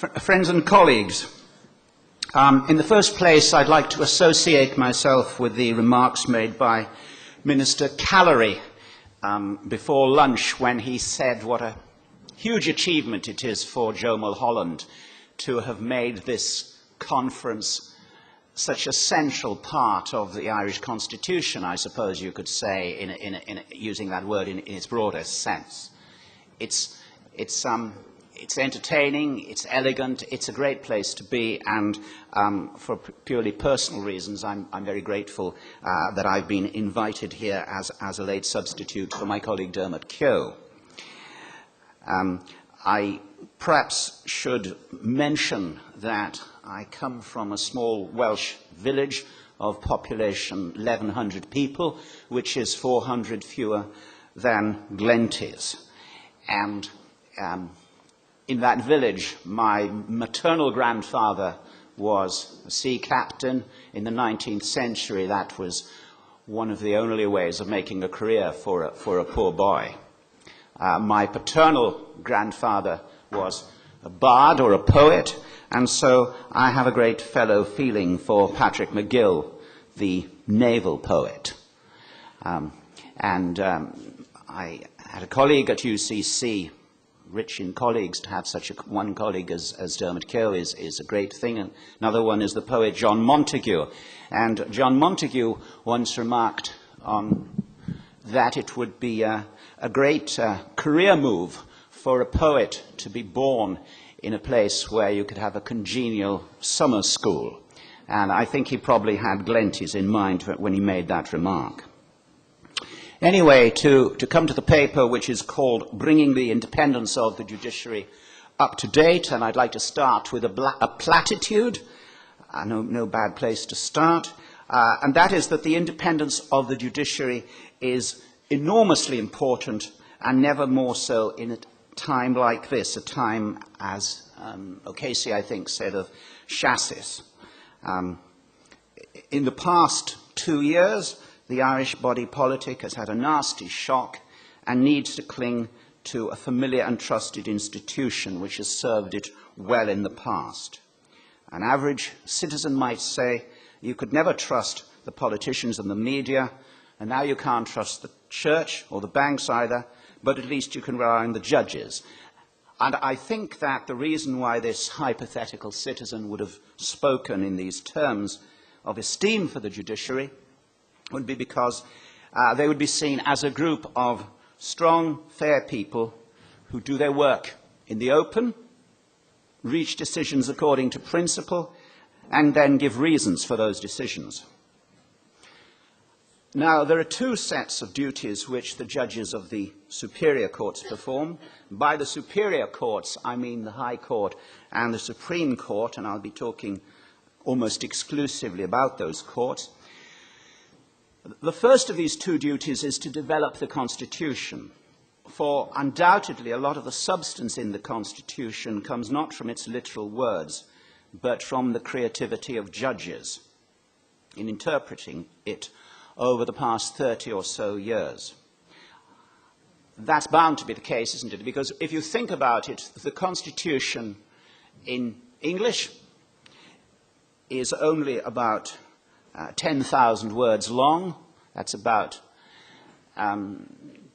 Friends and colleagues, in the first place, I'd like to associate myself with the remarks made by Minister Callery before lunch when he said what a huge achievement it is for Joe Mulholland to have made this conference such a central part of the Irish Constitution, I suppose you could say, in using that word in its broadest sense. It's entertaining, it's elegant, it's a great place to be, and for purely personal reasons, I'm very grateful that I've been invited here as a late substitute for my colleague Dermot Keogh. I perhaps should mention that I come from a small Welsh village of population 1,100 people, which is 400 fewer than Glenties. And in that village, my maternal grandfather was a sea captain in the 19th century. That was one of the only ways of making a career for a poor boy. My paternal grandfather was a bard or a poet, and so I have a great fellow feeling for Patrick McGill, the naval poet. I had a colleague at UCC. Rich in colleagues, to have such one colleague as Dermot Keogh is a great thing. And another one is the poet John Montague. And John Montague once remarked that it would be a great career move for a poet to be born in a place where you could have a congenial summer school. And I think he probably had Glenties in mind when he made that remark. Anyway, to come to the paper, which is called Bringing the Independence of the Judiciary Up to Date, and I'd like to start with a platitude, no bad place to start, and that is that the independence of the judiciary is enormously important, and never more so in a time like this, a time, as O'Casey, I think, said of chassis. In the past 2 years, the Irish body politic has had a nasty shock and needs to cling to a familiar and trusted institution which has served it well in the past. An average citizen might say, you could never trust the politicians and the media, and now you can't trust the church or the banks either, but at least you can rely on the judges. And I think that the reason why this hypothetical citizen would have spoken in these terms of esteem for the judiciary would be because they would be seen as a group of strong, fair people who do their work in the open, reach decisions according to principle, and then give reasons for those decisions. Now, there are two sets of duties which the judges of the superior courts perform. By the superior courts, I mean the High Court and the Supreme Court, and I'll be talking almost exclusively about those courts. The first of these two duties is to develop the Constitution, for undoubtedly a lot of the substance in the Constitution comes not from its literal words, but from the creativity of judges in interpreting it over the past 30 or so years. That's bound to be the case, isn't it? Because if you think about it, the Constitution in English is only about 10,000 words long. That's about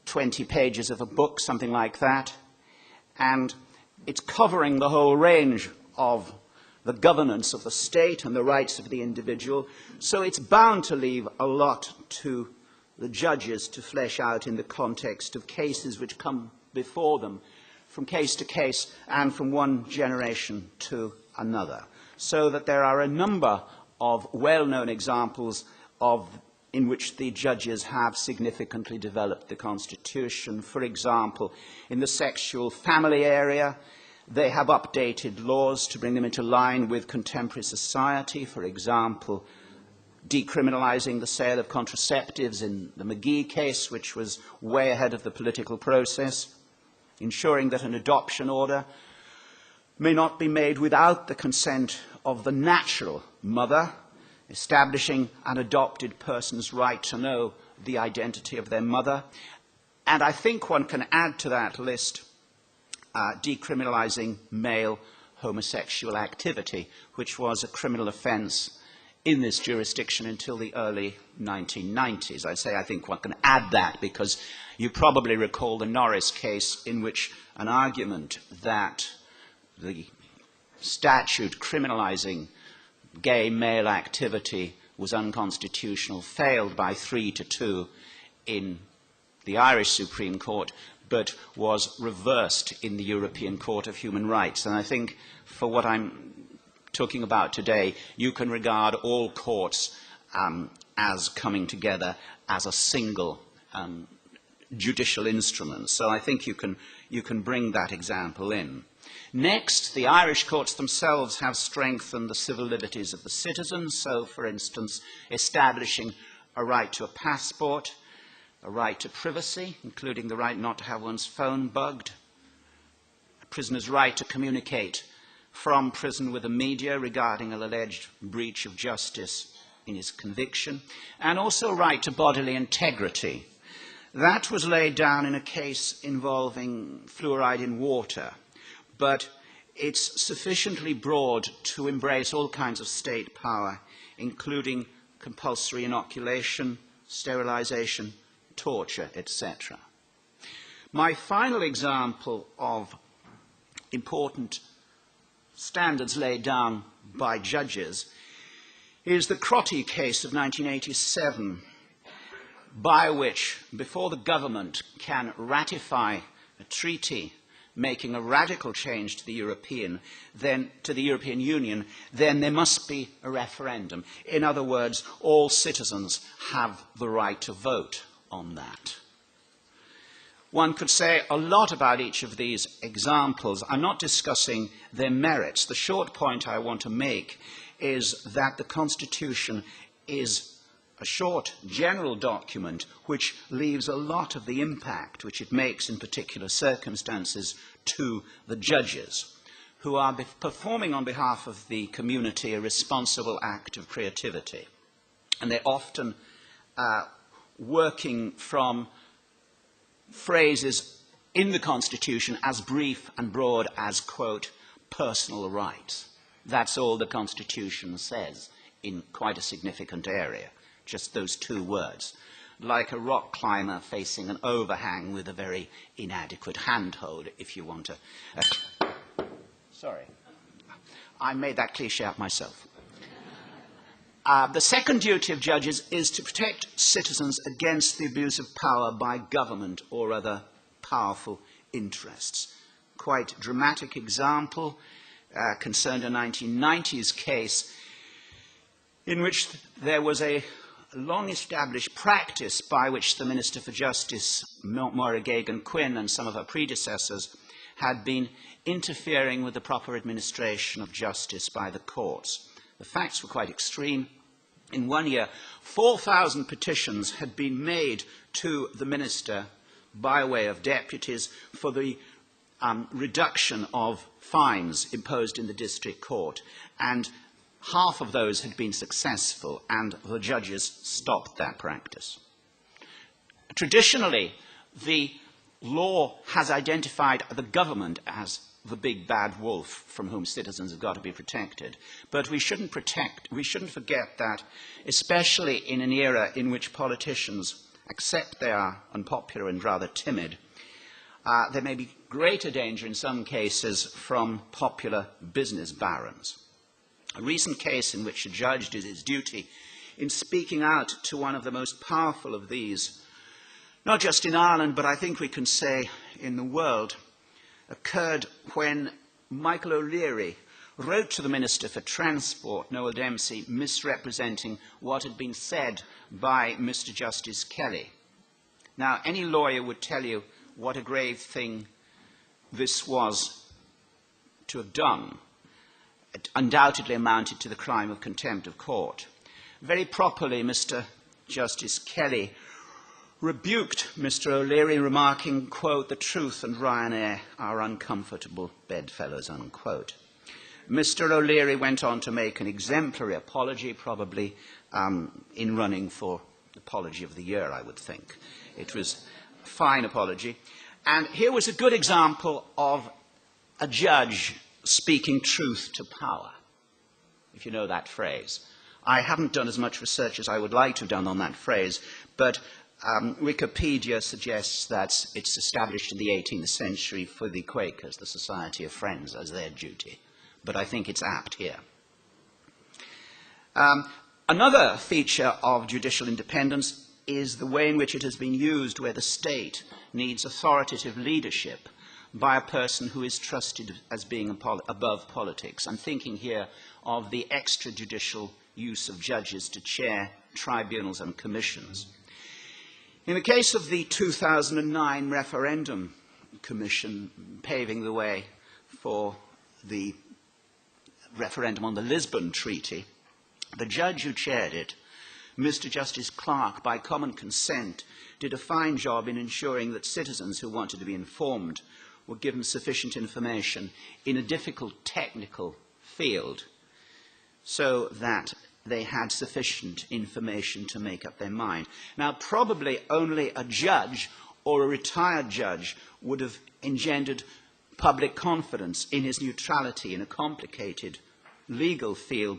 20 pages of a book, something like that. And it's covering the whole range of the governance of the state and the rights of the individual. So it's bound to leave a lot to the judges to flesh out in the context of cases which come before them from case to case and from one generation to another. So that there are a number of well-known examples in which the judges have significantly developed the Constitution. For example, in the sexual family area, they have updated laws to bring them into line with contemporary society. For example, decriminalizing the sale of contraceptives in the McGee case, which was way ahead of the political process, ensuring that an adoption order may not be made without the consent of the natural mother, establishing an adopted person's right to know the identity of their mother. And I think one can add to that list decriminalizing male homosexual activity, which was a criminal offence in this jurisdiction until the early 1990s. I say I think one can add that because you probably recall the Norris case in which an argument that the statute criminalising gay male activity was unconstitutional failed by 3-2 in the Irish Supreme Court, but was reversed in the European Court of Human Rights. And I think for what I'm talking about today, you can regard all courts as coming together as a single judicial instrument. So I think you can bring that example in. Next, the Irish courts themselves have strengthened the civil liberties of the citizens. So, for instance, establishing a right to a passport, a right to privacy, including the right not to have one's phone bugged, a prisoner's right to communicate from prison with the media regarding an alleged breach of justice in his conviction, and also a right to bodily integrity. That was laid down in a case involving fluoride in water, but it's sufficiently broad to embrace all kinds of state power, including compulsory inoculation, sterilization, torture, etc. My final example of important standards laid down by judges is the Crotty case of 1987, by which, before the government can ratify a treaty making a radical change to the European Union, then there must be a referendum. In other words, all citizens have the right to vote on that. One could say a lot about each of these examples. I'm not discussing their merits. The short point I want to make is that the Constitution is a short general document which leaves a lot of the impact which it makes in particular circumstances to the judges, who are performing on behalf of the community a responsible act of creativity. And they're often working from phrases in the Constitution as brief and broad as, quote, personal rights. That's all the Constitution says in quite a significant area. Just those two words, like a rock climber facing an overhang with a very inadequate handhold, if you want to. Sorry, I made that cliche up myself. The second duty of judges is to protect citizens against the abuse of power by government or other powerful interests. Quite dramatic example concerned a 1990s case in which there was a long-established practice by which the Minister for Justice, Maura Geoghegan-Quinn, and some of her predecessors had been interfering with the proper administration of justice by the courts. The facts were quite extreme. In 1 year, 4,000 petitions had been made to the Minister by way of deputies for the reduction of fines imposed in the district court, and half of those had been successful, and the judges stopped that practice. Traditionally, the law has identified the government as the big bad wolf from whom citizens have got to be protected. But we shouldn't forget that, especially in an era in which politicians accept they are unpopular and rather timid, there may be greater danger in some cases from popular business barons. A recent case in which a judge did his duty in speaking out to one of the most powerful of these, not just in Ireland, but I think we can say in the world, occurred when Michael O'Leary wrote to the Minister for Transport, Noel Dempsey, misrepresenting what had been said by Mr. Justice Kelly. Now, any lawyer would tell you what a grave thing this was to have done. It undoubtedly amounted to the crime of contempt of court. Very properly, Mr. Justice Kelly rebuked Mr. O'Leary, remarking, quote, "The truth and Ryanair are uncomfortable bedfellows," unquote. Mr. O'Leary went on to make an exemplary apology, probably in running for Apology of the Year, I would think. It was a fine apology. And here was a good example of a judge speaking truth to power, if you know that phrase. I haven't done as much research as I would like to have done on that phrase, but Wikipedia suggests that it's established in the 18th century for the Quakers, the Society of Friends, as their duty. But I think it's apt here. Another feature of judicial independence is the way in which it has been used where the state needs authoritative leadership by a person who is trusted as being above politics. I'm thinking here of the extrajudicial use of judges to chair tribunals and commissions. In the case of the 2009 referendum commission paving the way for the referendum on the Lisbon Treaty, the judge who chaired it, Mr. Justice Clark, by common consent, did a fine job in ensuring that citizens who wanted to be informed were given sufficient information in a difficult technical field so that they had sufficient information to make up their mind. Now, probably only a judge or a retired judge would have engendered public confidence in his neutrality in a complicated legal field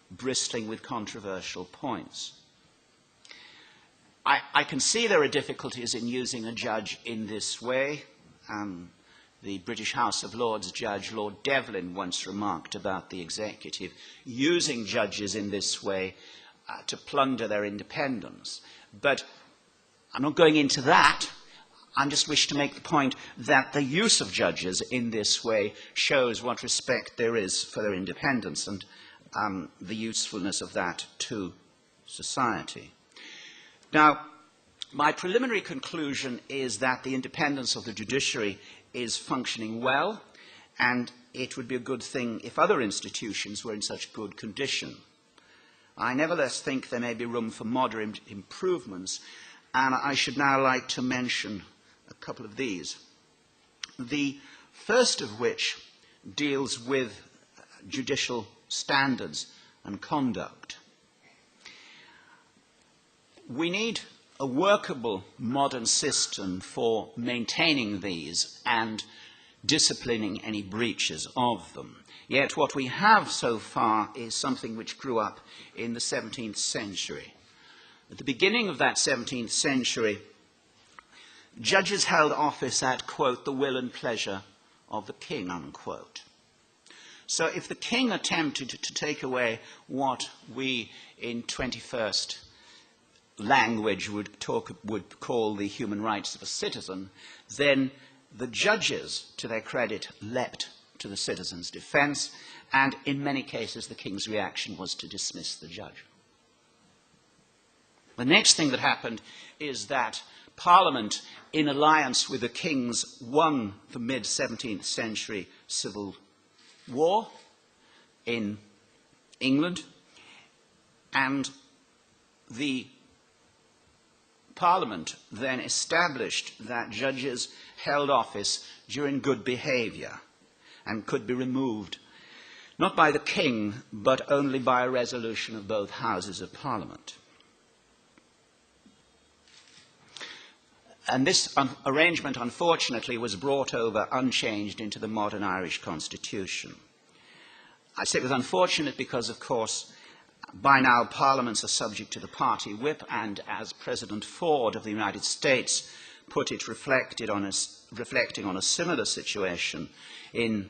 bristling with controversial points. I can see there are difficulties in using a judge in this way. The British House of Lords judge, Lord Devlin, once remarked about the executive using judges in this way to plunder their independence. But I'm not going into that. I just wish to make the point that the use of judges in this way shows what respect there is for their independence and the usefulness of that to society. Now, my preliminary conclusion is that the independence of the judiciary is functioning well, and it would be a good thing if other institutions were in such good condition. I nevertheless think there may be room for moderate improvements, and I should now like to mention a couple of these. The first of which deals with judicial standards and conduct. We need a workable modern system for maintaining these and disciplining any breaches of them. Yet what we have so far is something which grew up in the 17th century. At the beginning of that 17th century, judges held office at, quote, the will and pleasure of the king, unquote. So if the king attempted to take away what we in 21st language would call the human rights of a citizen, then the judges, to their credit, leapt to the citizen's defense, and in many cases the king's reaction was to dismiss the judge. The next thing that happened is that Parliament, in alliance with the kings, won the mid-17th century civil war in England, and the Parliament then established that judges held office during good behaviour and could be removed, not by the king, but only by a resolution of both houses of Parliament. And this arrangement, unfortunately, was brought over unchanged into the modern Irish constitution. I say it was unfortunate because, of course, by now parliaments are subject to the party whip, and as President Ford of the United States put it, reflecting on a similar situation in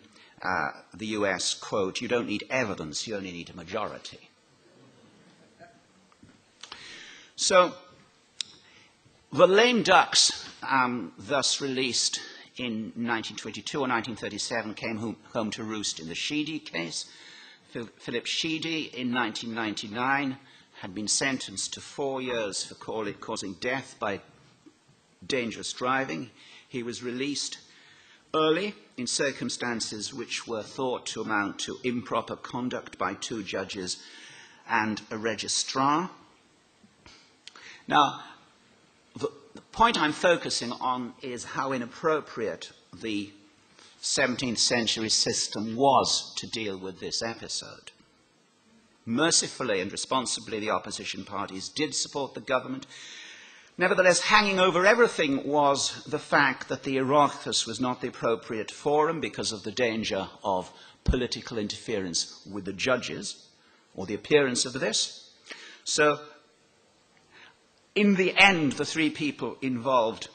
the US, quote, you don't need evidence, you only need a majority. So, the lame ducks, thus released in 1922 or 1937, came home to roost in the Sheedy case. Philip Sheedy, in 1999, had been sentenced to 4 years for causing death by dangerous driving. He was released early in circumstances which were thought to amount to improper conduct by 2 judges and a registrar. Now, the point I'm focusing on is how inappropriate the 17th century system was to deal with this episode. Mercifully and responsibly, the opposition parties did support the government, Nevertheless, hanging over everything was the fact that the Oireachtas was not the appropriate forum because of the danger of political interference with the judges, or the appearance of this. So, in the end, the three people involved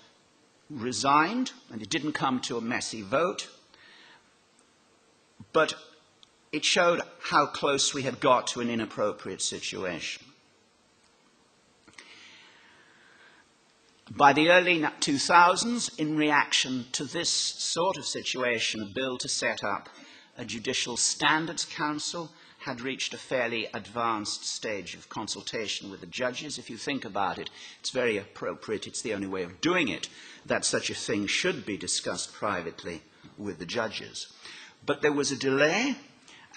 resigned, and it didn't come to a messy vote, but it showed how close we had got to an inappropriate situation. By the early 2000s, in reaction to this sort of situation, a bill to set up a Judicial Standards Council had reached a fairly advanced stage of consultation with the judges. If you think about it, it's very appropriate, it's the only way of doing it, that such a thing should be discussed privately with the judges. But there was a delay,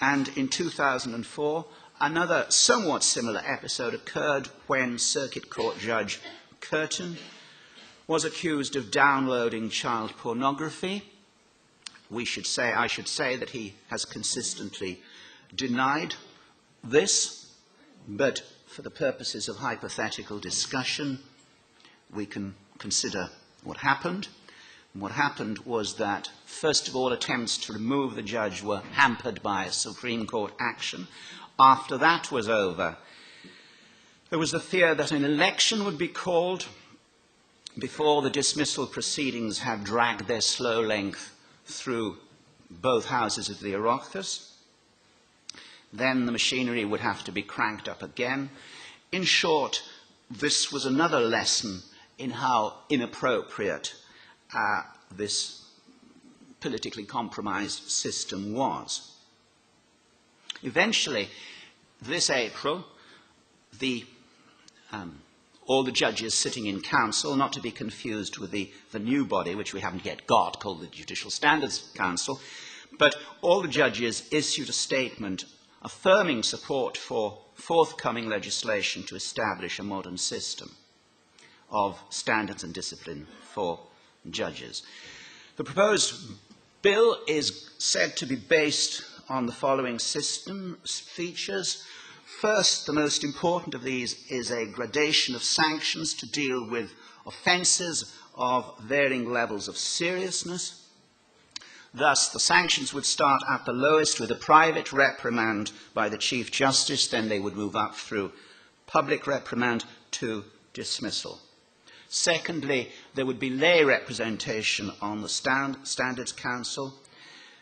and in 2004, another somewhat similar episode occurred when Circuit Court Judge Curtin was accused of downloading child pornography. I should say that he has consistently denied this, but for the purposes of hypothetical discussion, we can consider what happened. And what happened was that, first of all, attempts to remove the judge were hampered by a Supreme Court action. After that was over, there was the fear that an election would be called before the dismissal proceedings had dragged their slow length through both houses of the Oireachtas. Then the machinery would have to be cranked up again. In short, this was another lesson in how inappropriate this politically compromised system was. Eventually, this April, all the judges sitting in council, not to be confused with the new body, which we haven't yet got, called the Judicial Standards Council, but all the judges issued a statement affirming support for forthcoming legislation to establish a modern system of standards and discipline for judges. The proposed bill is said to be based on the following system features. First, the most important of these is a gradation of sanctions to deal with offences of varying levels of seriousness. Thus, the sanctions would start at the lowest with a private reprimand by the Chief Justice, then they would move up through public reprimand to dismissal. Secondly, there would be lay representation on the Standards Council.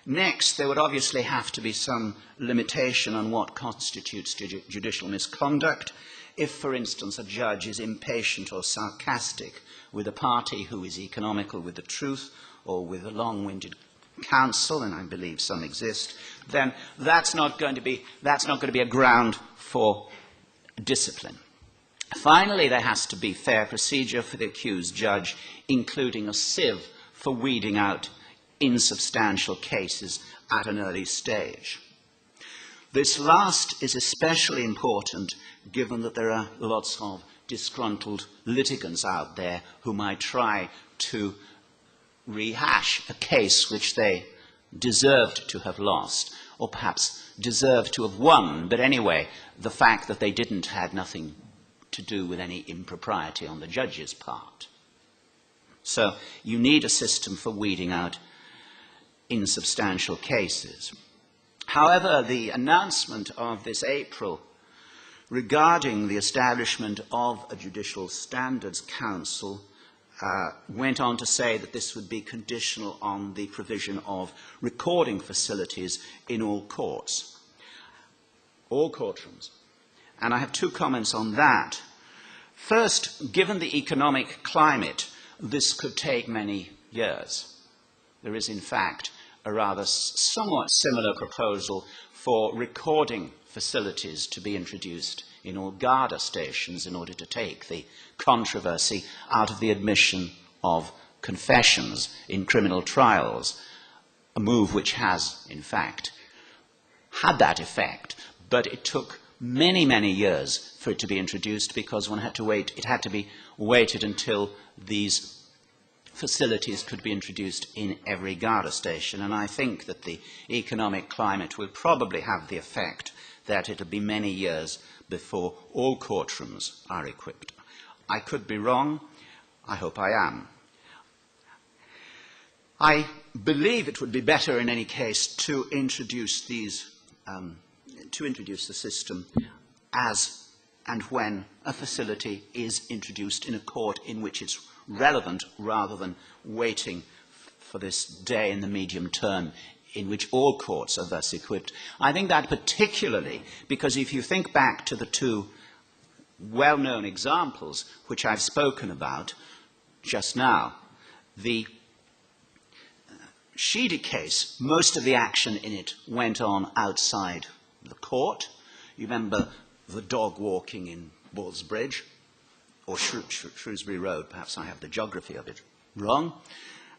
Next, there would obviously have to be some limitation on what constitutes judicial misconduct. If, for instance, a judge is impatient or sarcastic with a party who is economical with the truth or with a long-winded counsel, and I believe some exist, then that's not going to be a ground for discipline. Finally, there has to be fair procedure for the accused judge, including a sieve for weeding out insubstantial cases at an early stage. This last is especially important given that there are lots of disgruntled litigants out there who might try to rehash a case which they deserved to have lost, or perhaps deserved to have won, but anyway, the fact that they didn't had nothing to do with any impropriety on the judge's part. So you need a system for weeding out insubstantial cases. However, the announcement of this April regarding the establishment of a Judicial Standards Council went on to say that this would be conditional on the provision of recording facilities in all courts, all courtrooms. And I have two comments on that. First, given the economic climate, this could take many years. There is, in fact, a rather somewhat similar proposal for recording facilities to be introduced in all Garda stations in order to take the controversy out of the admission of confessions in criminal trials, a move which has, in fact, had that effect, but it took many, many years for it to be introduced because one had to wait, it had to be waited until these facilities could be introduced in every Garda station. And I think that the economic climate will probably have the effect that it will be many years before all courtrooms are equipped. I could be wrong, I hope I am. I believe it would be better in any case to introduce the system as and when a facility is introduced in a court in which it's relevant, rather than waiting for this day in the medium term in which all courts are thus equipped. I think that particularly because if you think back to the two well-known examples which I've spoken about just now, the Sheedy case, most of the action in it went on outside the court. You remember the dog walking in Ballsbridge, or Shrewsbury Road, perhaps I have the geography of it wrong.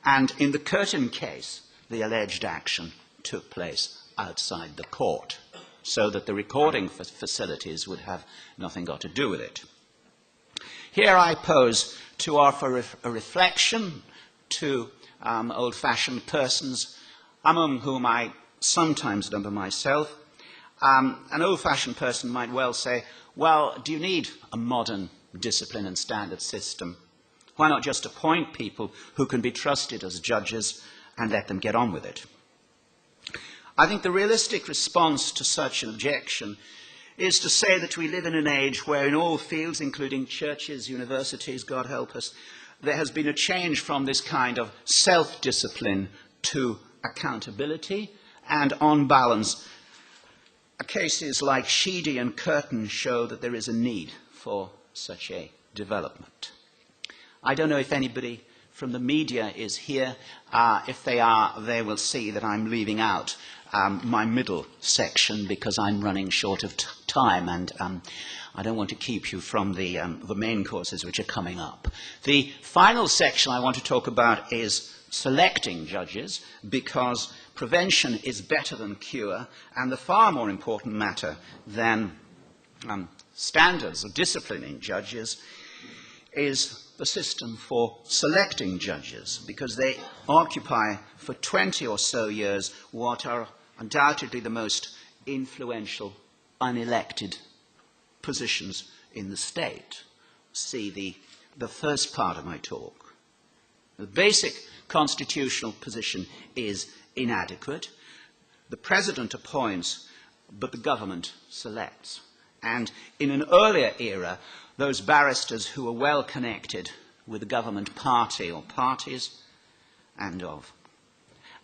And in the Curtin case, the alleged action took place outside the court, so that the recording facilities would have nothing got to do with it. Here I pose to offer a reflection to old-fashioned persons, among whom I sometimes number myself. An old-fashioned person might well say, well, do you need a modern discipline and standard system? Why not just appoint people who can be trusted as judges and let them get on with it? I think the realistic response to such an objection is to say that we live in an age where in all fields, including churches, universities, God help us, there has been a change from this kind of self-discipline to accountability, and on balance, cases like Sheedy and Curtin show that there is a need for such a development. I don't know if anybody from the media is here. If they are, they will see that I'm leaving out my middle section because I'm running short of time, and I don't want to keep you from the main courses which are coming up. The final section I want to talk about is selecting judges, because prevention is better than cure, and the far more important matter than standards of disciplining judges is the system for selecting judges, because they occupy for 20 or so years what are undoubtedly the most influential unelected positions in the state. See the first part of my talk. The basic constitutional position is inadequate. The president appoints, but the government selects. And in an earlier era, those barristers who were well connected with the government party or parties and of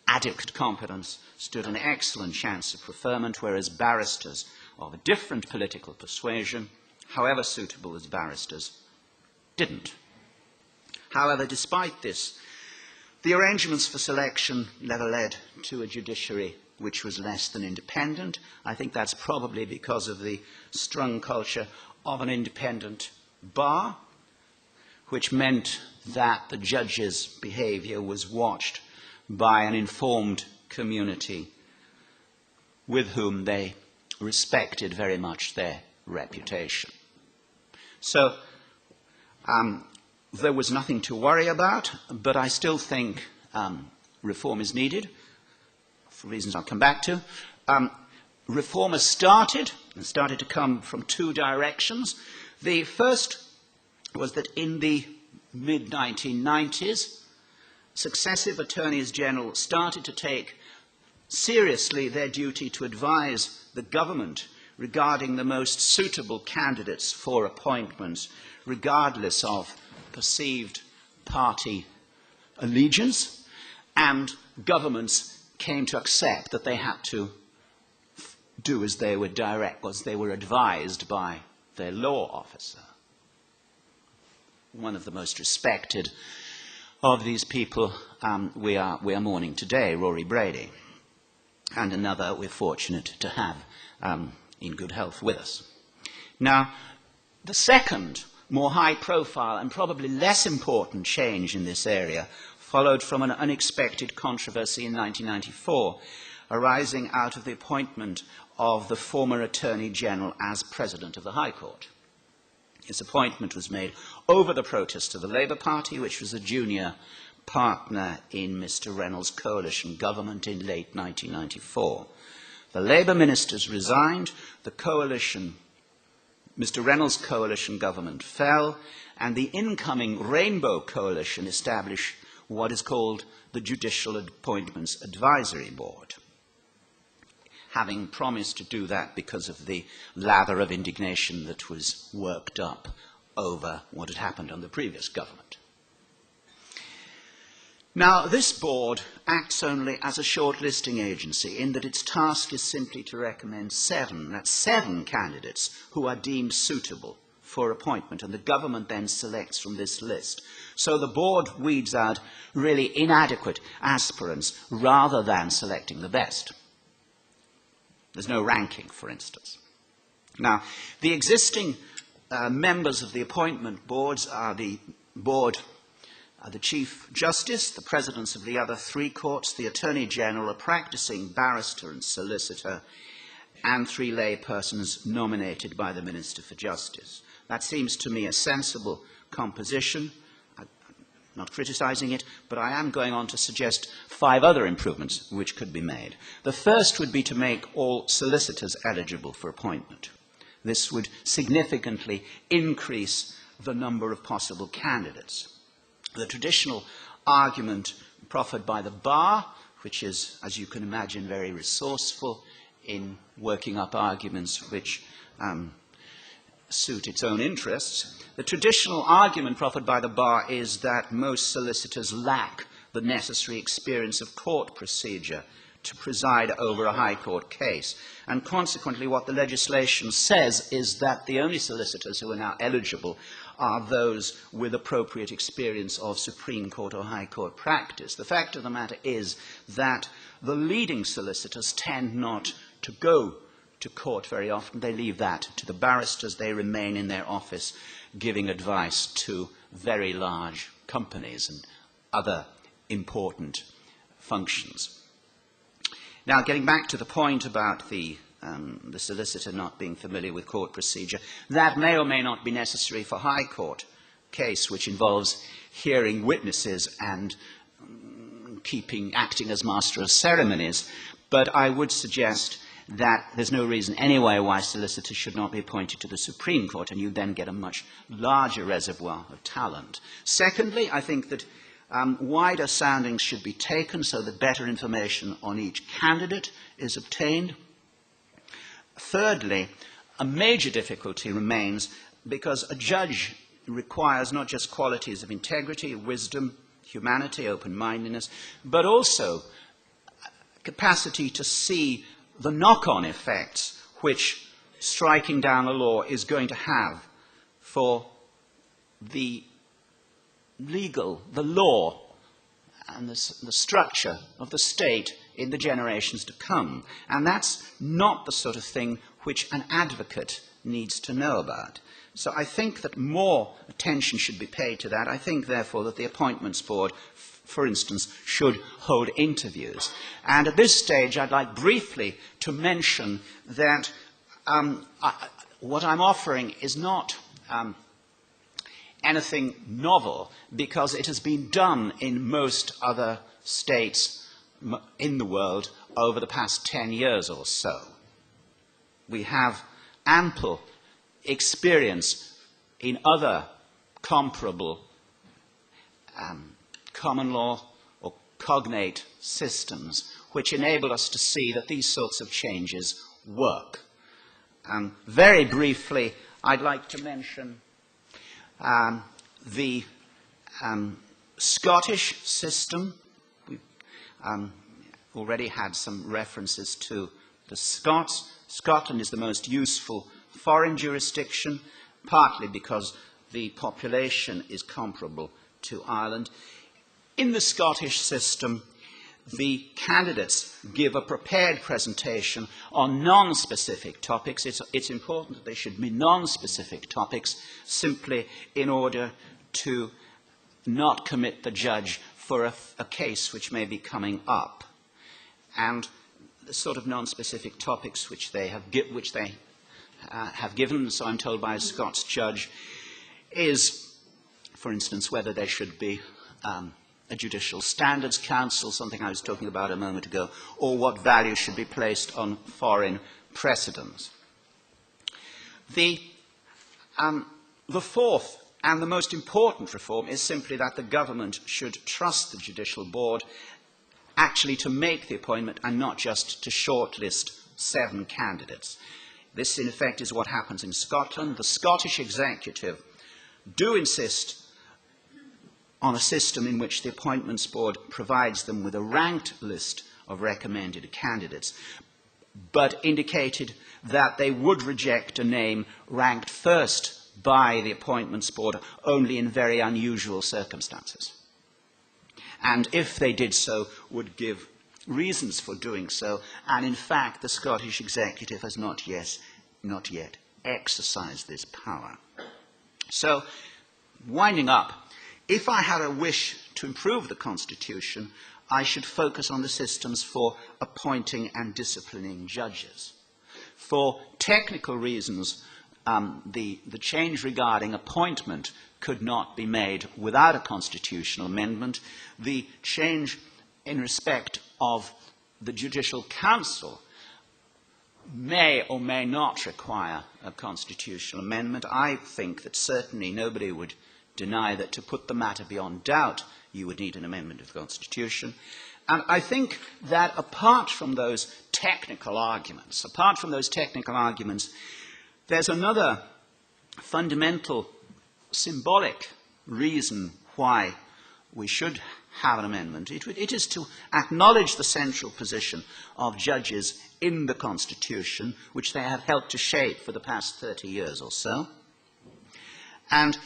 adequate competence stood an excellent chance of preferment, whereas barristers of a different political persuasion, however suitable as barristers, didn't. However, despite this, the arrangements for selection never led to a judiciary which was less than independent. I think that's probably because of the strong culture of an independent bar, which meant that the judges' behavior was watched by an informed community with whom they respected very much their reputation. So there was nothing to worry about, but I still think reform is needed, for reasons I'll come back to. Reform has started to come from two directions. The first was that in the mid-1990s, successive attorneys general started to take seriously their duty to advise the government regarding the most suitable candidates for appointments, regardless of perceived party allegiance, and governments came to accept that they had to do as they were advised by their law officer. One of the most respected of these people we are mourning today, Rory Brady, and another we're fortunate to have in good health with us. Now, the second, more high-profile and probably less important change in this area followed from an unexpected controversy in 1994, arising out of the appointment of the former Attorney General as President of the High Court. His appointment was made over the protest of the Labour Party, which was a junior partner in Mr. Reynolds' coalition government in late 1994. The Labour ministers resigned, the coalition Mr. Reynolds' coalition government fell, and the incoming Rainbow Coalition established what is called the Judicial Appointments Advisory Board, having promised to do that because of the lather of indignation that was worked up over what had happened on the previous government. Now, this board acts only as a shortlisting agency in that its task is simply to recommend seven candidates who are deemed suitable for appointment, and the government then selects from this list. So the board weeds out really inadequate aspirants rather than selecting the best. There's no ranking, for instance. Now, the existing members of the appointment boards are the Chief Justice, the presidents of the other three courts, the Attorney General, a practicing barrister and solicitor, and three lay persons nominated by the Minister for Justice. That seems to me a sensible composition. I'm not criticizing it, but I am going on to suggest 5 other improvements which could be made. The first would be to make all solicitors eligible for appointment. This would significantly increase the number of possible candidates. The traditional argument proffered by the bar, which is, as you can imagine, very resourceful in working up arguments which suit its own interests, the traditional argument proffered by the bar is that most solicitors lack the necessary experience of court procedure to preside over a high court case. And consequently, what the legislation says is that the only solicitors who are now eligible are those with appropriate experience of Supreme Court or High Court practice. The fact of the matter is that the leading solicitors tend not to go to court very often. They leave that to the barristers. They remain in their office giving advice to very large companies and other important functions. Now, getting back to the point about the solicitor not being familiar with court procedure, that may or may not be necessary for High Court case, which involves hearing witnesses and acting as master of ceremonies. But I would suggest that there's no reason anyway why solicitors should not be appointed to the Supreme Court, and you then get a much larger reservoir of talent. Secondly, I think that wider soundings should be taken so that better information on each candidate is obtained. Thirdly, a major difficulty remains because a judge requires not just qualities of integrity, wisdom, humanity, open-mindedness, but also capacity to see the knock-on effects which striking down a law is going to have for the law and the structure of the state in the generations to come. And that's not the sort of thing which an advocate needs to know about. So I think that more attention should be paid to that. I think, therefore, that the Appointments Board, for instance, should hold interviews. And at this stage, I'd like briefly to mention that what I'm offering is not anything novel, because it has been done in most other states in the world over the past 10 years or so. We have ample experience in other comparable common law or cognate systems which enable us to see that these sorts of changes work. Very briefly, I'd like to mention the Scottish system. We've already had some references to the Scots. Scotland is the most useful foreign jurisdiction, partly because the population is comparable to Ireland. In the Scottish system, the candidates give a prepared presentation on non-specific topics. It's important that they should be non-specific topics simply in order to not commit the judge for a case which may be coming up. And the sort of non-specific topics which they have given, so I'm told by a Scots judge, is, for instance, whether there should be a Judicial Standards Council, something I was talking about a moment ago, or what value should be placed on foreign precedents. The The fourth and the most important reform is simply that the government should trust the Judicial Board actually to make the appointment and not just to shortlist 7 candidates. This, in effect, is what happens in Scotland. The Scottish Executive do insist on a system in which the Appointments Board provides them with a ranked list of recommended candidates, but indicated that they would reject a name ranked first by the Appointments Board only in very unusual circumstances. And if they did so, would give reasons for doing so. And in fact, the Scottish Executive has not yet exercised this power. So, winding up, if I had a wish to improve the Constitution, I should focus on the systems for appointing and disciplining judges. For technical reasons, the change regarding appointment could not be made without a constitutional amendment. The change in respect of the Judicial Council may or may not require a constitutional amendment. I think that certainly nobody would deny that to put the matter beyond doubt, you would need an amendment of the Constitution. And I think that apart from those technical arguments, there's another fundamental symbolic reason why we should have an amendment. It is to acknowledge the central position of judges in the Constitution, which they have helped to shape for the past 30 years or so, and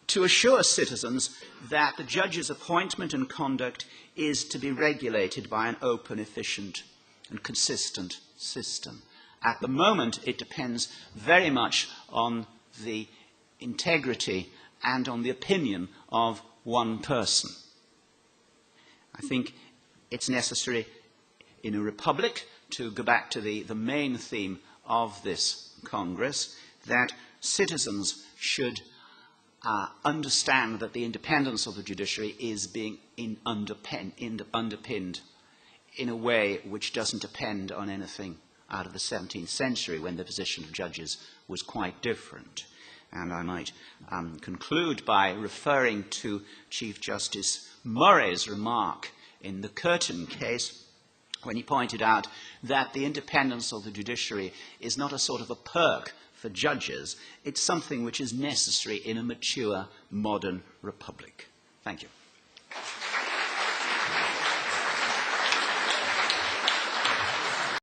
to assure citizens that the judge's appointment and conduct is to be regulated by an open, efficient, and consistent system. At the moment, it depends very much on the integrity and on the opinion of one person. I think it's necessary in a republic, to go back to the main theme of this Congress, that citizens should understand that the independence of the judiciary is being underpinned in a way which doesn't depend on anything out of the 17th century, when the position of judges was quite different. And I might conclude by referring to Chief Justice Murray's remark in the Curtin case, when he pointed out that the independence of the judiciary is not a sort of a perk for judges, it's something which is necessary in a mature, modern republic. Thank you.